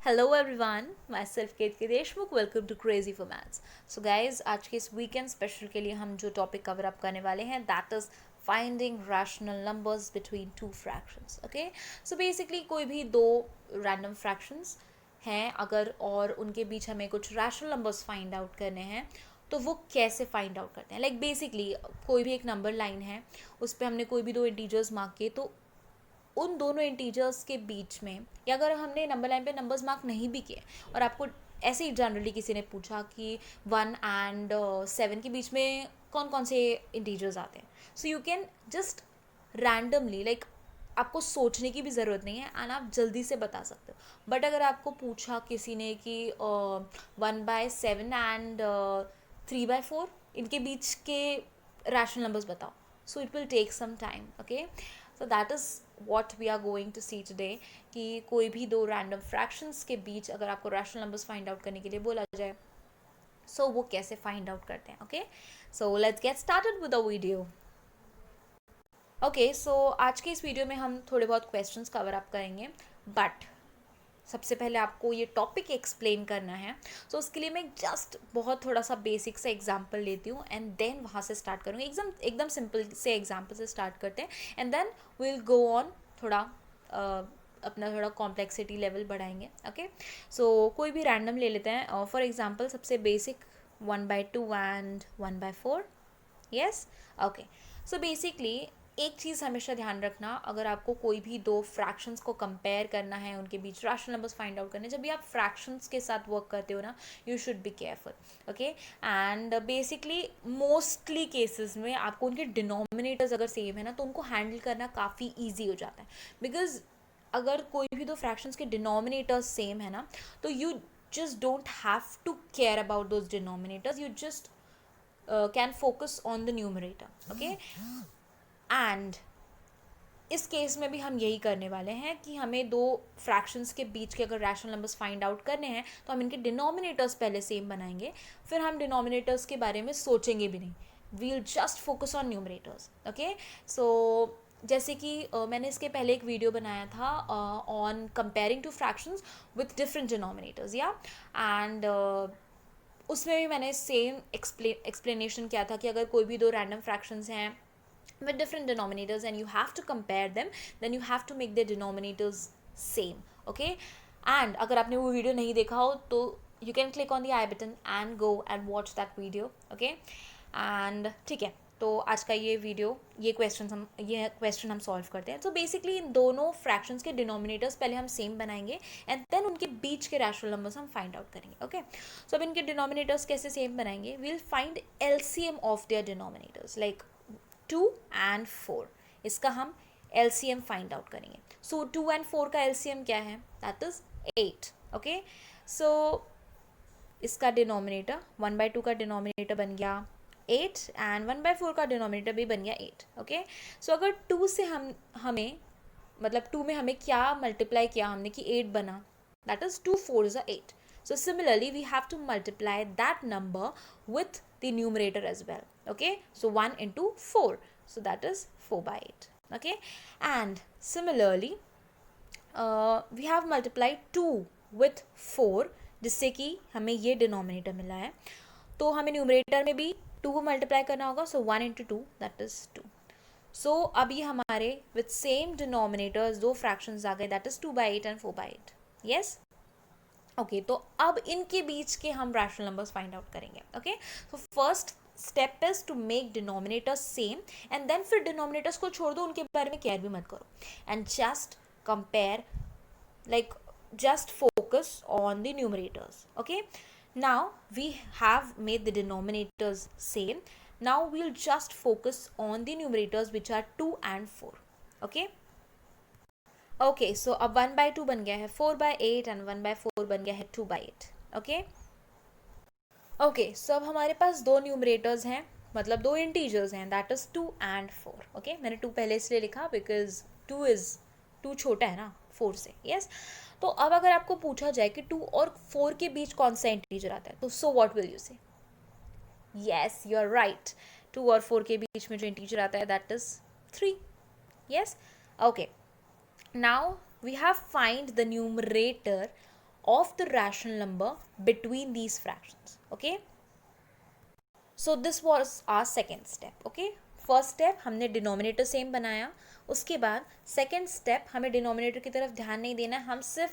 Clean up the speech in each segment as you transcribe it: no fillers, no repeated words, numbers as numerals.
Hello everyone, myself Ketaki Deshmukh. Welcome to crazy for maths. So guys, आज के इस weekend special के लिए हम जो टॉपिक कवर अप करने वाले हैं that is finding rational numbers between two fractions. Okay, so basically कोई भी दो रैंडम फ्रैक्शंस हैं अगर और उनके बीच हमें कुछ रैशनल नंबर्स फाइंड आउट करने हैं तो वो कैसे फाइंड आउट करते हैं। लाइक बेसिकली कोई भी एक नंबर लाइन है, उस पर हमने कोई भी दो इंटीजर्स मार्क किए तो उन दोनों इंटीजर्स के बीच में, या अगर हमने नंबर लाइन पे नंबर्स मार्क नहीं भी किए और आपको ऐसे ही जनरली किसी ने पूछा कि 1 और 7 के बीच में कौन कौन से इंटीजर्स आते हैं, so you can just randomly, like आपको सोचने की भी ज़रूरत नहीं है एंड आप जल्दी से बता सकते हो। बट अगर आपको पूछा किसी ने कि 1/7 एंड 3/4 इनके बीच के रैशनल नंबर्स बताओ, so it will take some time. Okay, so that is what we are going to see today कि कोई भी दो रैंडम फ्रैक्शंस के बीच अगर आपको रैशनल नंबर्स फाइंड आउट करने के लिए बोला जाए सो वो कैसे फाइंड आउट करते हैं। Okay, so let's get started with the video. Okay, so आज के इस वीडियो में हम थोड़े बहुत क्वेश्चंस कवर अप करेंगे, बट सबसे पहले आपको ये टॉपिक एक्सप्लेन करना है। सो उसके लिए मैं जस्ट बहुत थोड़ा सा बेसिक से एग्जांपल लेती हूँ एंड देन वहाँ से स्टार्ट करूँगी। एकदम सिंपल से एग्जांपल से स्टार्ट करते हैं and then will go on थोड़ा अपना थोड़ा कॉम्प्लेक्सिटी लेवल बढ़ाएंगे। ओके, सो कोई भी रैंडम ले लेते हैं। फॉर एग्जांपल सबसे basic 1/2 and 1/4। Yes, okay. So basically एक चीज़ हमेशा ध्यान रखना, अगर आपको कोई भी दो फ्रैक्शंस को कंपेयर करना है, उनके बीच रैशनल नंबर्स फाइंड आउट करने, जब भी आप फ्रैक्शंस के साथ वर्क करते हो ना, you should be careful. Okay, and basically mostly cases में आपको उनके डिनोमिनेटर्स अगर सेम है ना तो उनको हैंडल करना काफ़ी ईजी हो जाता है। बिकॉज अगर कोई भी दो फ्रैक्शंस के डिनोमिनेटर्स सेम है ना तो you just don't have to care about those denominators, you just can focus on the numerator. Okay, and इस केस में भी हम यही करने वाले हैं कि हमें दो फ्रैक्शंस के बीच के अगर रैशनल नंबर्स फाइंड आउट करने हैं तो हम इनके डिनोमिनेटर्स पहले सेम बनाएंगे, फिर हम डिनोमिनेटर्स के बारे में सोचेंगे भी नहीं, we'll just focus on numerators. Okay, so जैसे कि मैंने इसके पहले एक वीडियो बनाया था on comparing two fractions with different denominators, या एंड उसमें भी मैंने सेम एक्सप्लेनेशन किया था कि अगर कोई भी दो रैंडम फ्रैक्शंस हैं with different denominators and you have to compare them, then you have to make their denominators same. Okay, and अगर आपने वो वीडियो नहीं देखा हो तो you can click on the I button and go and watch that video. Okay, and ठीक है, तो आज का ये वीडियो ये क्वेश्चन हम सॉल्व करते हैं। तो बेसिकली इन दोनों फ्रैक्शंस के डिनोमिनेटर्स पहले हम सेम बनाएंगे एंड देन उनके बीच के रैशनल नंबर्स हम फाइंड आउट करेंगे। ओके, सो अब इनके डिनोमिनेटर्स कैसे सेम बनाएंगे, we'll find LCM of their denominators like 2 and 4। इसका हम LCM फाइंड आउट करेंगे। सो 2 and 4 का LCM क्या है, दैट इज 8। ओके, सो इसका डिनोमिनेटर 1/2 का डिनोमिनेटर बन गया 8 एंड 1/4 का डिनोमिनेटर भी बन गया 8। ओके, सो अगर 2 से हमें मतलब 2 में हमें क्या मल्टीप्लाई किया हमने कि 8 बना, that is 2 4 is 8. So similarly we have to multiply that number with the numerator as well. Okay, so 1 into 4, so that is 4/8. Okay, and similarly we have multiplied 2 with 4 जिससे कि हमें ये डिनोमिनेटर मिला है, तो हमें न्यूमरेटर में भी 2 को मल्टीप्लाई करना होगा, so 1 into 2 that is 2। So अब ये हमारे विथ सेम डिनोमिनेटर्स दो फ्रैक्शंस आ गए, that is 2/8 and 4/8। Yes, okay, तो अब इनके बीच के हम रैशनल नंबर्स फाइंड आउट करेंगे। Okay, so first step is to make denominators same and then फिर डिनोमिनेटर्स को छोड़ दो, उनके बारे में केयर भी मत करो and just compare, like just focus on the numerators. Okay, now we have made the denominators same, now we'll just focus on the numerators which are 2 and 4. Okay, okay, so अब 1/2 बन गया है 4/8 and 1/4 बन गया है 2/8। Okay, okay, so अब हमारे पास दो न्यूमरेटर्स हैं, मतलब दो इंटीजर्स हैं, दैट इज 2 and 4। ओके, मैंने 2 पहले इसलिए लिखा बिकॉज 2 छोटा है ना 4 से। यस, तो अब अगर आपको पूछा जाए कि 2 और 4 के बीच कौन सा इंटीजर आता है, तो सो व्हाट विल यू से? यस, यू आर राइट, 2 और 4 के बीच में जो इंटीजर आता है that is 3। Yes, okay, now we have find the numerator of the rational number between these fractions. Okay, so this was our second step. Okay, first step हमने denominator same बनाया, उसके बाद सेकेंड स्टेप हमें denominator की तरफ ध्यान नहीं देना है, हम सिर्फ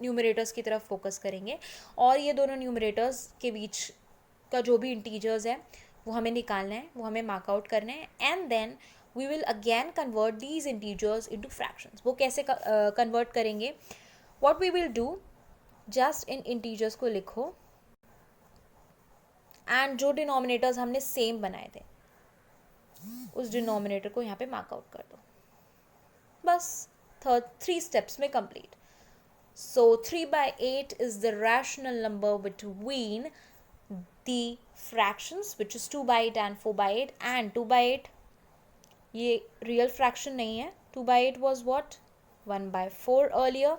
न्यूमरेटर्स की तरफ फोकस करेंगे और ये दोनों न्यूमरेटर्स के बीच का जो भी इंटीजर्स है वो हमें निकालना है, वो हमें मार्कआउट करना है, and then we will again convert these integers into fractions. वो कैसे कन्वर्ट करेंगे? What we will do, just इन इंटीजर्स को लिखो एंड जो डिनोमिनेटर्स हमने सेम बनाए थे उस डिनोमिनेटर को यहाँ पे मार्कआउट कर दो. बस थ्री स्टेप्स में complete. So 3/8 is the rational number between the fractions which is 2/8 and 4/8, and 2/8 ये real fraction नहीं है. 2/8 was what? 1/4 earlier,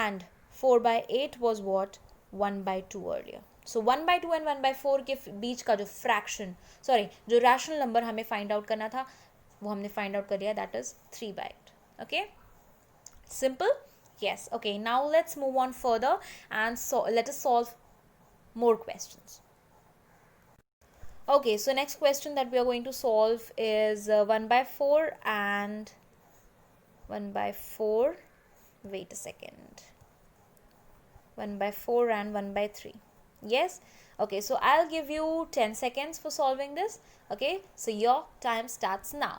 and 4/8 was what? 1/2 earlier. So 1/2 and 1/4 के बीच का जो फ्रैक्शन, सॉरी जो रैशनल नंबर हमें फाइंड आउट करना था वो हमने फाइंड आउट कर लिया, that is 3/8. Okay, simple? Yes. Okay, now let's move on further and so let us solve more questions. Okay, so next question that we are going to solve is 1/4 and 1/4. Wait a second. 1/4 and 1/3. Yes. Okay, so I'll give you 10 seconds for solving this. Okay, so your time starts now.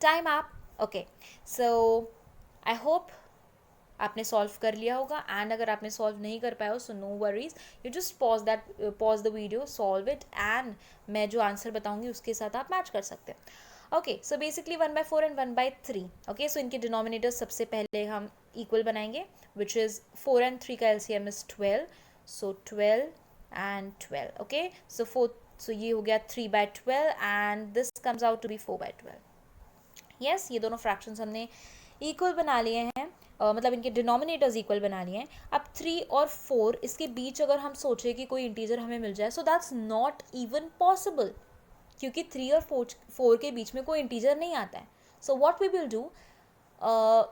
Time up. Okay, so I hope आपने solve कर लिया होगा, and अगर आपने solve नहीं कर पाया हो so no worries, you just pause the video, solve it, and मैं जो आंसर बताऊंगी उसके साथ आप मैच कर सकते हैं. Okay, so basically 1/4 and 1/3. Okay, so इनके डिनोमिनेटर सबसे पहले हम इक्वल बनाएंगे, विच इज़ 4 and 3 का LCM इज 12, सो 12 and 12. ओके, सो ये हो गया 3/12 and this comes out to be 4/12. Yes, ये दोनों फ्रैक्शंस हमने इक्वल बना लिए हैं, मतलब इनके डिनोमिनेटर्स इक्वल बना लिए हैं. अब 3 और 4 इसके बीच अगर हम सोचें कि कोई इंटीजर हमें मिल जाए, so that's not even possible, क्योंकि 3 और 4 के बीच में कोई इंटीजर नहीं आता है. So what we will do,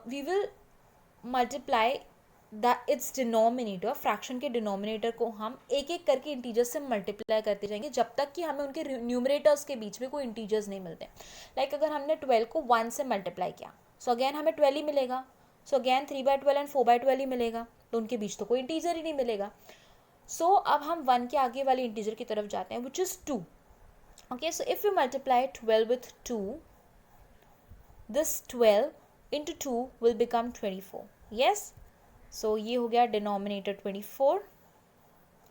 we will multiply its denominator, fraction के डिनोमिनेटर को हम एक एक करके इंटीजर्स से मल्टीप्लाई करते जाएंगे जब तक कि हमें उनके न्यूमरेटर्स के बीच में कोई इंटीजर्स नहीं मिलते. लाइक अगर हमने 12 को 1 से मल्टीप्लाई किया, सो अगेन हमें 12 ही मिलेगा, सो अगेन 3/12 एंड 4/12 ही मिलेगा, तो उनके बीच तो कोई इंटीजर ही नहीं मिलेगा. सो अब हम 1 के आगे वाले इंटीजर की तरफ जाते हैं, which is 2. Okay, so if you multiply 12 with 2, this 12 into 2 will become 24. Yes, so ये हो गया डिनोमिनेटर 24.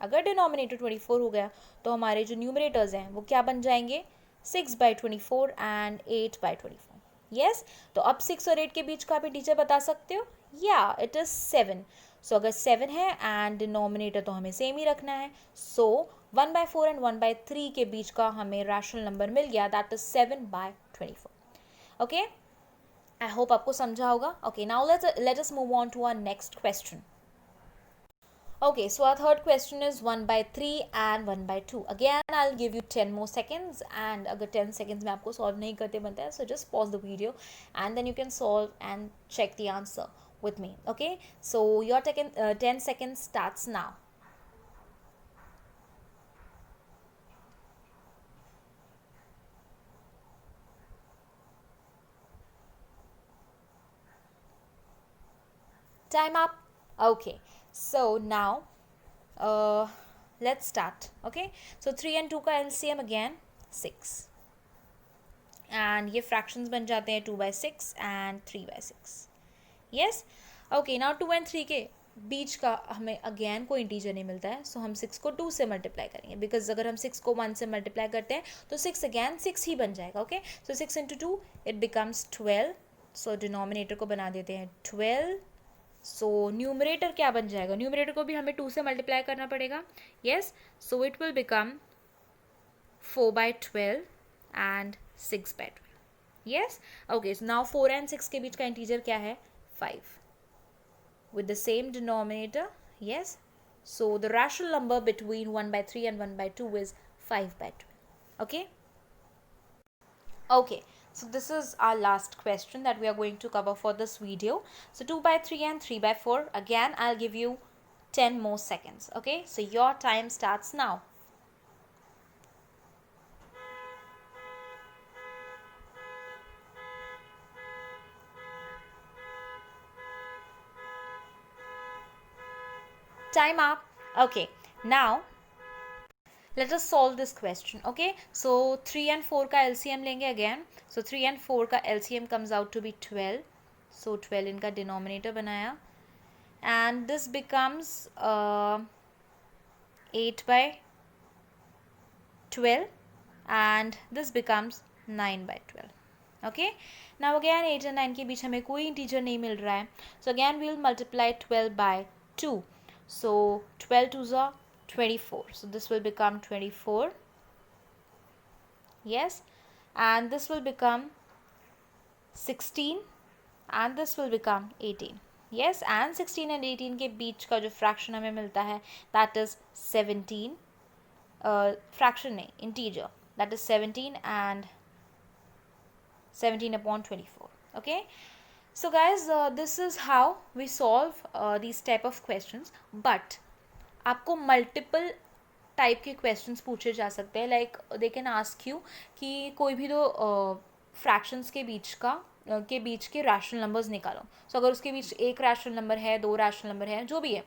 अगर डिनोमिनेटर 24 हो गया तो हमारे जो न्यूमरेटर्स हैं वो क्या बन जाएंगे? 6/24 एंड 8/24. यस, तो अब 6 और 8 के बीच का आप इंटीजर बता सकते हो? या इट इज़ 7. सो अगर 7 है एंड डिनोमिनेटर तो हमें सेम ही रखना है, सो 1/4 एंड 1/3 के बीच का हमें रैशनल नंबर मिल गया, that is 7/24. Okay, I hope आपको समझा होगा. Okay, now let us move on to our next question. Okay, so our third question is 1/3 and 1/2. Again, I'll give you 10 more seconds, and अगर 10 seconds में आपको solve नहीं करते बनता है, so just pause the video and then you can solve and check the answer with me. Okay, so your 10 seconds starts now. Time up. Okay, so now let's start. Okay, so 3 and 2 का LCM again 6, and ये fractions बन जाते हैं 2/6 and 3/6. Yes. Okay, now 2 and 3 के बीच का हमें again कोई integer नहीं मिलता है, सो हम 6 को 2 से मल्टीप्लाई करेंगे, बिकॉज अगर हम 6 को 1 से मल्टीप्लाई करते हैं तो 6 अगेन 6 ही बन जाएगा. Okay, so 6 into 2 it becomes 12. So denominator को बना देते हैं 12. सो न्यूमरेटर क्या बन जाएगा? न्यूमरेटर को भी हमें 2 से मल्टीप्लाई करना पड़ेगा. Yes, so it will become 4/12 and 6/12. Yes, okay, so now 4 and 6 के बीच का इंटीजर क्या है? 5 with the same denominator. Yes, so the rational number between 1/3 and 1/2 is 5/12. Okay. Okay, so this is our last question that we are going to cover for this video. So 2 by 3 and 3 by 4. Again, I'll give you 10 more seconds. Okay, so your time starts now. Time up. Okay, now let us solve this question. Okay, so 3 and 4 का LCM लेंगे again. So 3 and 4 का LCM comes out to be 12. So 12 इनका denominator बनाया, and this becomes 8 by 12, and this becomes 9 by 12. Okay, now again 8 and 9 के बीच हमें कोई integer नहीं मिल रहा है. So again we will multiply 12 by 2. So 12 2s are 24. So this will become 24. Yes, and this will become 16, and this will become 18. Yes, and 16 and 18 के बीच का जो fraction हमें मिलता है that is 17. Fraction नहीं, integer, that is 17 and 17 upon 24. Okay, so guys, this is how we solve these type of questions. But आपको multiple type के questions पूछे जा सकते हैं. Like they can ask you कि कोई भी दो फ्रैक्शंस के बीच के रैशनल नंबर्स निकालो. सो अगर उसके बीच एक रैशनल नंबर है, दो रैशनल नंबर है, जो भी है,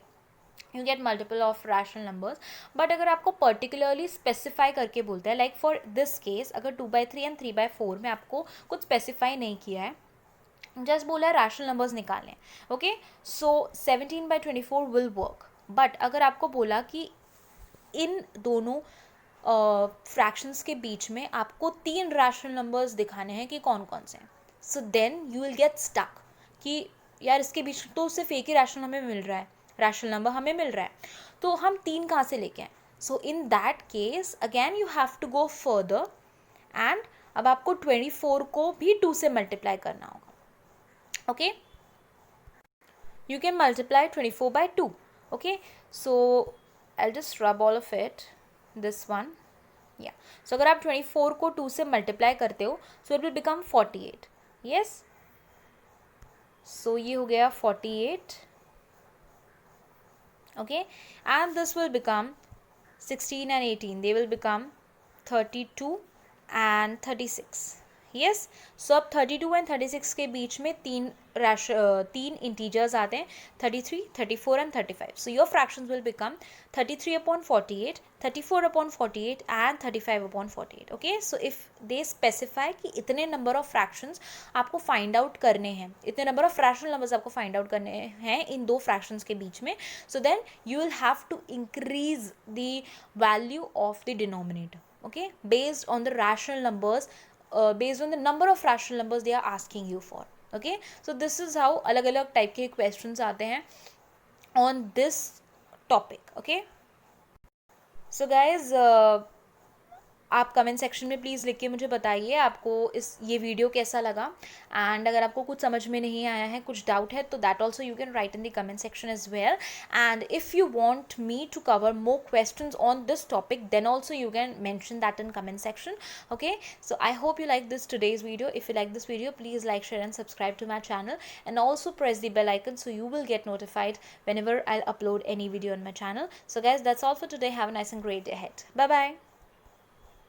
you get multiple of rational numbers. But अगर आपको पर्टिकुलरली स्पेसिफाई करके बोलते हैं, लाइक फॉर दिस केस अगर 2 by 3 एंड 3 by 4 में आपको कुछ स्पेसिफाई नहीं किया है, जस्ट बोला है रैशनल नंबर्स निकालने. Okay, so 17 by 24 will work. But अगर आपको बोला कि इन दोनों फ्रैक्शंस के बीच में आपको 3 रैशनल नंबर्स दिखाने हैं कि कौन कौन से हैं, so then you will get stuck कि यार इसके बीच तो सिर्फ एक ही रैशनल हमें मिल रहा है, रैशनल नंबर हमें मिल रहा है, तो हम 3 कहाँ से लेके आए. So in that case again you have to go further, and अब आपको 24 को भी 2 से मल्टीप्लाई करना होगा. Okay, you can multiply 24 by 2. Okay, so I'll just rub all of it, this one. Yeah, so अगर आप 24 को 2 से मल्टीप्लाई करते हो, so it will become 48. Yes, so ये हो गया 48. Okay, and this will become 16 and 18, they will become 32 and 36. Yes, so अब 32 and 36 के बीच में तीन इंटीजर्स आते हैं, 33, 34 and 35. So your fractions will become 33 upon 48, 34 upon 48 and 35 upon 48. Okay, so if they specify कि इतने नंबर ऑफ फ्रैक्शंस आपको find out करने हैं, इतने नंबर ऑफ फ्रैक्शनल नंबर्स आपको फाइंड आउट करने हैं इन दो फ्रैक्शंस के बीच में, so then you will have to increase the value of the denominator. Okay, based on the rational numbers, based on the number of rational numbers they are asking you for. Okay, so this is how अलग अलग type के questions आते हैं on this topic. Okay, so guys, आप comment section में please लिख के मुझे बताइए आपको ये वीडियो कैसा लगा. एंड अगर आपको कुछ समझ में नहीं आया है, कुछ डाउट है, तो that also you can write in the comment section as well. And if you want me to cover more questions on this topic, then also you can mention that in comment section. Okay, so I hope you like this today's video. If you like this video, please like, share and subscribe to my channel, and also press the bell icon so you will get notified whenever I'll upload any video on my channel. So guys, that's all for today. Have a nice and great day ahead. Bye bye.